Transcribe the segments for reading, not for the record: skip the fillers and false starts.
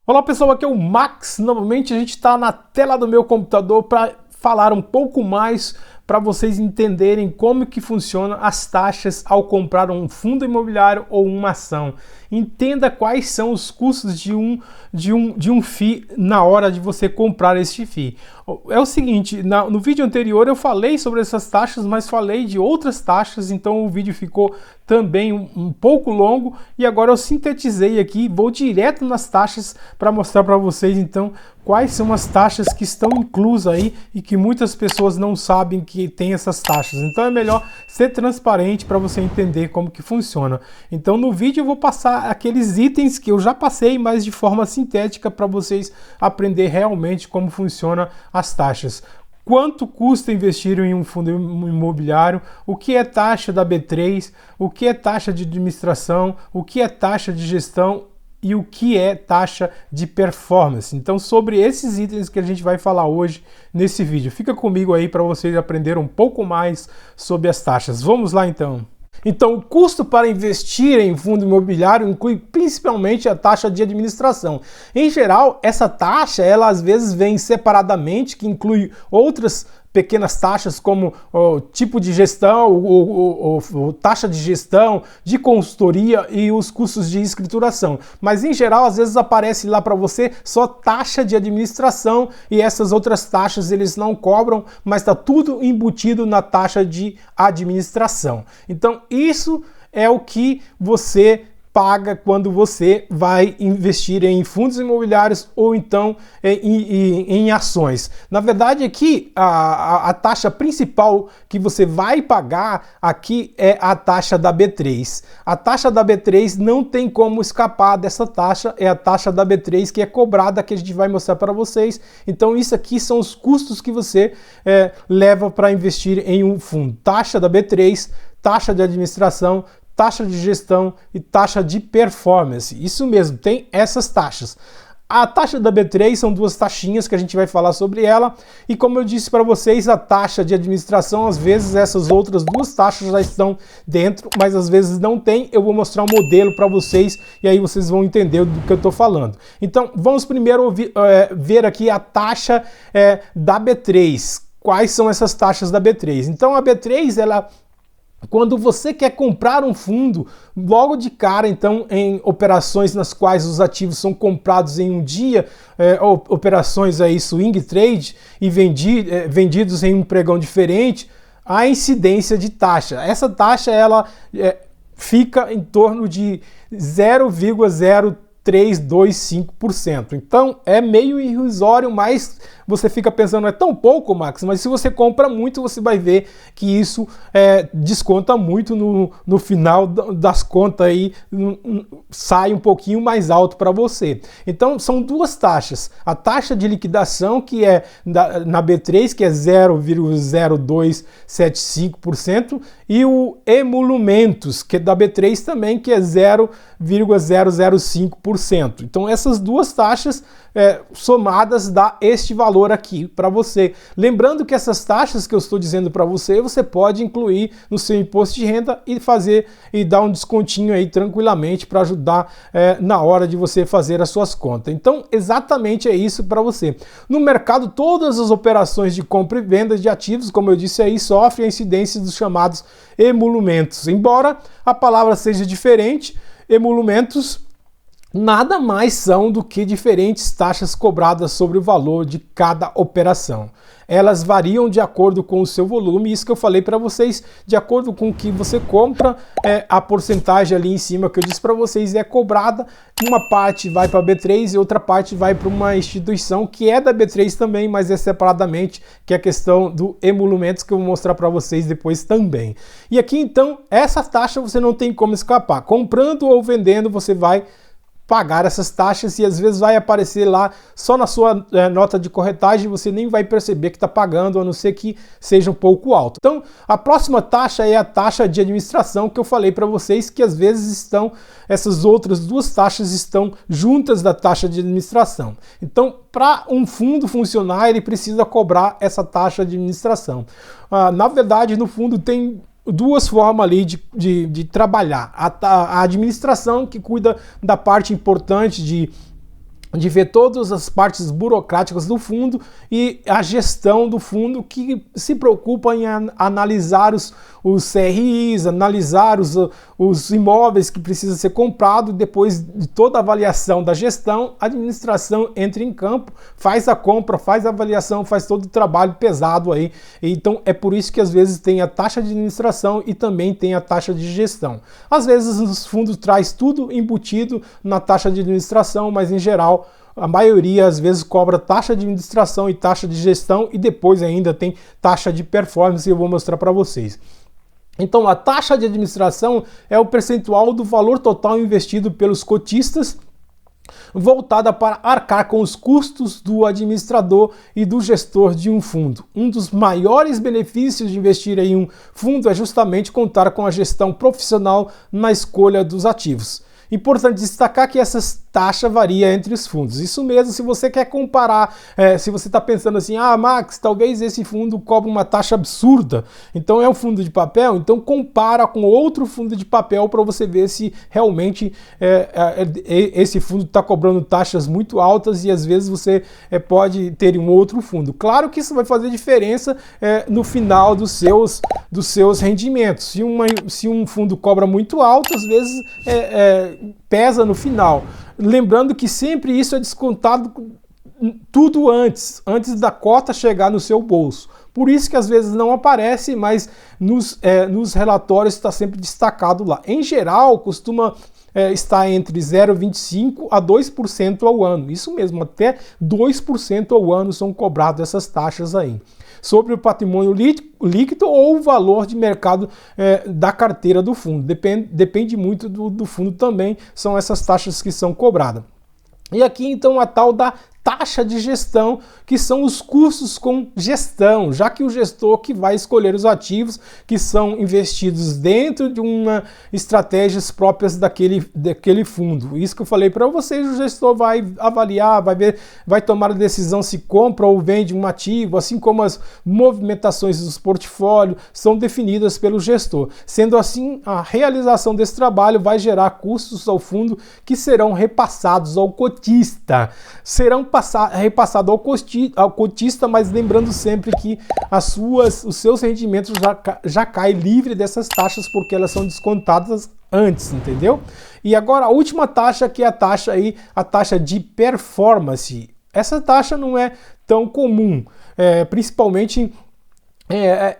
Olá pessoal, aqui é o Max. Novamente a gente está na tela do meu computador para falar um pouco mais para vocês entenderem como que funcionam as taxas ao comprar um fundo imobiliário ou uma ação. Entenda quais são os custos de um FII na hora de você comprar este FII. É o seguinte, no vídeo anterior eu falei sobre essas taxas, mas falei de outras taxas, então o vídeo ficou também um pouco longo e agora eu sintetizei aqui, vou direto nas taxas para mostrar para vocês então quais são as taxas que estão inclusas aí e que muitas pessoas não sabem que tem essas taxas. Então é melhor ser transparente para você entender como que funciona. Então no vídeo eu vou passar aqueles itens que eu já passei, mas de forma sintética para vocês aprender realmente como funciona as taxas. Quanto custa investir em um fundo imobiliário, o que é taxa da B3, o que é taxa de administração, o que é taxa de gestão e o que é taxa de performance. Então, sobre esses itens que a gente vai falar hoje nesse vídeo. Fica comigo aí para vocês aprenderem um pouco mais sobre as taxas. Vamos lá então. Então, o custo para investir em fundo imobiliário inclui principalmente a taxa de administração. Em geral, essa taxa, ela às vezes vem separadamente, que inclui outras pequenas taxas como o tipo de gestão, taxa de gestão, de consultoria e os custos de escrituração. Mas em geral, às vezes aparece lá para você só taxa de administração e essas outras taxas eles não cobram, mas está tudo embutido na taxa de administração. Então isso é o que você paga quando você vai investir em fundos imobiliários ou então em ações. Na verdade aqui a taxa principal que você vai pagar aqui é a taxa da B3. A taxa da B3 não tem como escapar dessa taxa, é a taxa da B3 que é cobrada, que a gente vai mostrar para vocês. Então isso aqui são os custos que você leva para investir em um fundo. Taxa da B3, taxa de administração, taxa de gestão e taxa de performance. Isso mesmo, tem essas taxas. A taxa da B3 são duas taxinhas que a gente vai falar sobre ela e como eu disse para vocês, a taxa de administração, às vezes essas outras duas taxas já estão dentro, mas às vezes não tem. Eu vou mostrar um modelo para vocês e aí vocês vão entender do que eu estou falando. Então, vamos primeiro ver aqui a taxa da B3. Quais são essas taxas da B3? Então, a B3, ela... Quando você quer comprar um fundo, logo de cara, então, em operações nas quais os ativos são comprados em um dia, operações aí swing trade e vendidos em um pregão diferente, a incidência de taxa. Essa taxa ela fica em torno de 0,0325%. Então é meio irrisório, mas você fica pensando, é tão pouco, Max, mas se você compra muito, você vai ver que isso desconta muito no final das contas aí, sai um pouquinho mais alto para você. Então são duas taxas, a taxa de liquidação que é na B3, que é 0,0275% e o emolumentos, que é da B3 também, que é 0,005%. Então essas duas taxas somadas dá este valor aqui para você. Lembrando que essas taxas que eu estou dizendo para você, você pode incluir no seu imposto de renda e dar um descontinho aí tranquilamente para ajudar na hora de você fazer as suas contas. Então, exatamente é isso para você. No mercado, todas as operações de compra e venda de ativos, como eu disse aí, sofrem a incidência dos chamados emolumentos. Embora a palavra seja diferente, emolumentos nada mais são do que diferentes taxas cobradas sobre o valor de cada operação. Elas variam de acordo com o seu volume, isso que eu falei para vocês, de acordo com o que você compra, a porcentagem ali em cima que eu disse para vocês é cobrada, uma parte vai para a B3 e outra parte vai para uma instituição que é da B3 também, mas é separadamente, que é a questão do emolumentos que eu vou mostrar para vocês depois também. E aqui então, essa taxa você não tem como escapar, comprando ou vendendo você vai pagar essas taxas e às vezes vai aparecer lá só na sua nota de corretagem, você nem vai perceber que está pagando, a não ser que seja um pouco alto. Então, a próxima taxa é a taxa de administração que eu falei para vocês, que às vezes essas outras duas taxas estão juntas da taxa de administração. Então, para um fundo funcionar, ele precisa cobrar essa taxa de administração. Na verdade, no fundo tem duas formas ali de trabalhar. A administração, que cuida da parte importante de de ver todas as partes burocráticas do fundo e a gestão do fundo, que se preocupa em analisar os CRIs, analisar os imóveis que precisam ser comprados. Depois de toda a avaliação da gestão, a administração entra em campo, faz a compra, faz a avaliação, faz todo o trabalho pesado aí. Então é por isso que às vezes tem a taxa de administração e também tem a taxa de gestão. Às vezes os fundos traz tudo embutido na taxa de administração, mas em geral a maioria às vezes cobra taxa de administração e taxa de gestão, e depois ainda tem taxa de performance, e eu vou mostrar para vocês. Então a taxa de administração é o percentual do valor total investido pelos cotistas, voltada para arcar com os custos do administrador e do gestor de um fundo. Um dos maiores benefícios de investir em um fundo é justamente contar com a gestão profissional na escolha dos ativos. Importante destacar que essa taxa varia entre os fundos. Isso mesmo, se você quer comparar, se você está pensando assim, Max, talvez esse fundo cobre uma taxa absurda, então é um fundo de papel, então compara com outro fundo de papel para você ver se realmente esse fundo está cobrando taxas muito altas, e às vezes você pode ter um outro fundo. Claro que isso vai fazer diferença no final dos seus rendimentos. Se um fundo cobra muito alto, às vezes pesa no final. Lembrando que sempre isso é descontado tudo antes da cota chegar no seu bolso. Por isso que às vezes não aparece, mas nos relatórios está sempre destacado lá. Em geral, costuma estar entre 0,25% a 2% ao ano. Isso mesmo, até 2% ao ano são cobradas essas taxas aí, sobre o patrimônio líquido ou o valor de mercado da carteira do fundo. Depende muito do fundo também, são essas taxas que são cobradas. E aqui então a tal da taxa de gestão, que são os custos com gestão, já que o gestor que vai escolher os ativos que são investidos dentro de uma estratégias próprias daquele fundo. Isso que eu falei para vocês, o gestor vai avaliar, vai tomar a decisão se compra ou vende um ativo, assim como as movimentações dos portfólios são definidas pelo gestor. Sendo assim, a realização desse trabalho vai gerar custos ao fundo que serão repassados ao cotista. Serão repassados ao cotista, mas lembrando sempre que os seus rendimentos já caem livre dessas taxas, porque elas são descontadas antes, entendeu? E agora a última taxa, que é a taxa de performance. Essa taxa não é tão comum, principalmente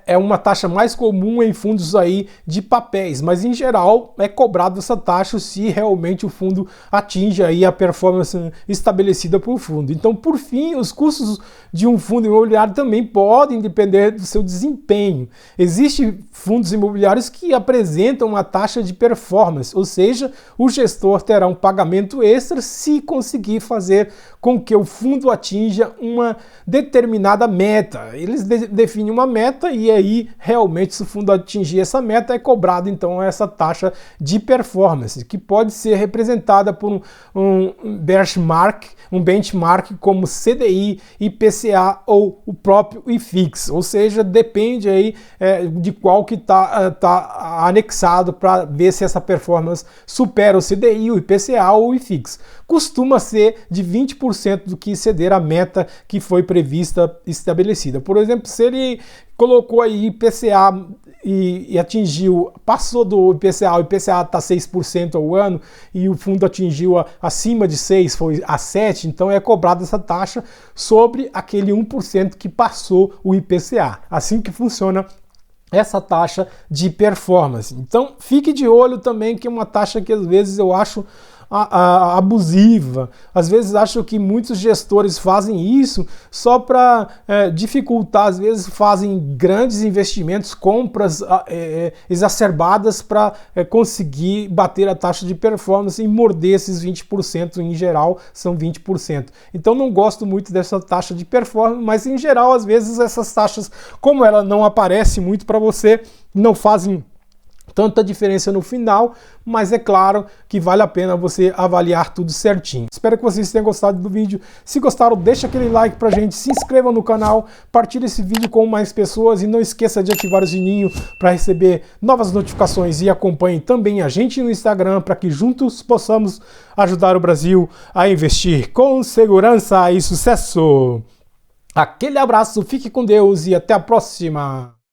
é uma taxa mais comum em fundos aí de papéis, mas em geral é cobrado essa taxa se realmente o fundo atinge aí a performance estabelecida por fundo. Então, por fim, os custos de um fundo imobiliário também podem depender do seu desempenho. Existem fundos imobiliários que apresentam uma taxa de performance, ou seja, o gestor terá um pagamento extra se conseguir fazer com que o fundo atinja uma determinada meta. Eles definem uma meta, e aí realmente, se o fundo atingir essa meta, é cobrado então essa taxa de performance, que pode ser representada por um benchmark como CDI, IPCA ou o próprio IFIX, ou seja, depende aí de qual que tá anexado, para ver se essa performance supera o CDI, o IPCA ou o IFIX. Costuma ser de 20% do que exceder a meta que foi prevista, estabelecida. Por exemplo, se ele colocou aí IPCA e atingiu, passou do IPCA, o IPCA está 6% ao ano, e o fundo atingiu acima de 6%, foi a 7%, então é cobrada essa taxa sobre aquele 1% que passou o IPCA. Assim que funciona essa taxa de performance. Então fique de olho também, que é uma taxa que às vezes eu acho abusiva. Às vezes acho que muitos gestores fazem isso só para dificultar, às vezes fazem grandes investimentos, compras exacerbadas para conseguir bater a taxa de performance e morder esses 20%, em geral são 20%. Então não gosto muito dessa taxa de performance, mas em geral às vezes essas taxas, como ela não aparece muito para você, não fazem tanta diferença no final, mas é claro que vale a pena você avaliar tudo certinho. Espero que vocês tenham gostado do vídeo. Se gostaram, deixa aquele like pra gente, se inscreva no canal, partilhe esse vídeo com mais pessoas e não esqueça de ativar o sininho para receber novas notificações e acompanhe também a gente no Instagram para que juntos possamos ajudar o Brasil a investir com segurança e sucesso. Aquele abraço, fique com Deus e até a próxima!